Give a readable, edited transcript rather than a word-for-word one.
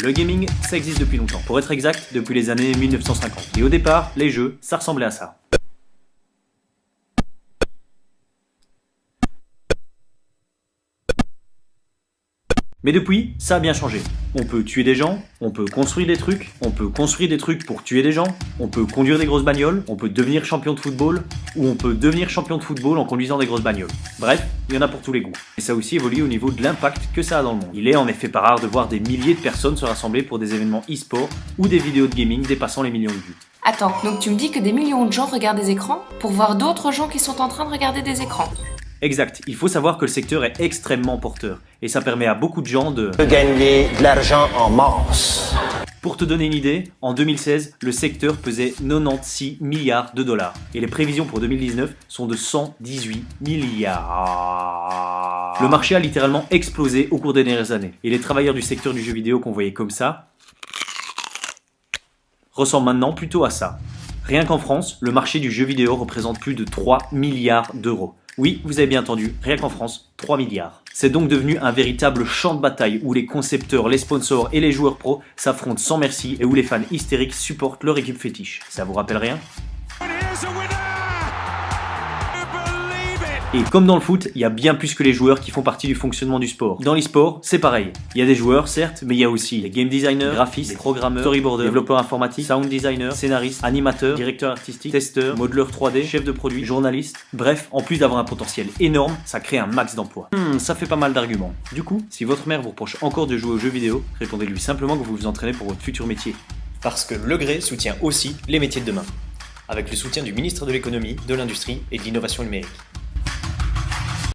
Le gaming, ça existe depuis longtemps. Pour être exact, depuis les années 1950. Et au départ, les jeux, ça ressemblait à ça. Mais depuis, ça a bien changé. On peut tuer des gens, on peut construire des trucs, on peut construire des trucs pour tuer des gens, on peut conduire des grosses bagnoles, on peut devenir champion de football, ou on peut devenir champion de football en conduisant des grosses bagnoles. Bref, il y en a pour tous les goûts. Et ça aussi évolue au niveau de l'impact que ça a dans le monde. Il est en effet pas rare de voir des milliers de personnes se rassembler pour des événements e-sport ou des vidéos de gaming dépassant les millions de vues. Attends, donc tu me dis que des millions de gens regardent des écrans pour voir d'autres gens qui sont en train de regarder des écrans? Exact, il faut savoir que le secteur est extrêmement porteur et ça permet à beaucoup de gens de gagner de l'argent en masse. Pour te donner une idée, en 2016, le secteur pesait 96 milliards de dollars et les prévisions pour 2019 sont de 118 milliards. Le marché a littéralement explosé au cours des dernières années et les travailleurs du secteur du jeu vidéo qu'on voyait comme ça ressemblent maintenant plutôt à ça. Rien qu'en France, le marché du jeu vidéo représente plus de 3 milliards d'euros. Oui, vous avez bien entendu, rien qu'en France, 3 milliards. C'est donc devenu un véritable champ de bataille où les concepteurs, les sponsors et les joueurs pros s'affrontent sans merci et où les fans hystériques supportent leur équipe fétiche. Ça vous rappelle rien ? Et comme dans le foot, il y a bien plus que les joueurs qui font partie du fonctionnement du sport. Dans l'e-sport, c'est pareil. Il y a des joueurs, certes, mais il y a aussi les game designers, graphistes, les programmeurs, storyboarders, développeurs informatiques, sound designers, scénaristes, animateurs, directeurs artistiques, testeurs, modeleurs 3D, chefs de produits, journalistes. Bref, en plus d'avoir un potentiel énorme, ça crée un max d'emplois. Ça fait pas mal d'arguments. Du coup, si votre mère vous reproche encore de jouer aux jeux vidéo, répondez-lui simplement que vous vous entraînez pour votre futur métier. Parce que Le Gré soutient aussi les métiers de demain, avec le soutien du ministre de l'économie, de l'industrie et de l'innovation numérique.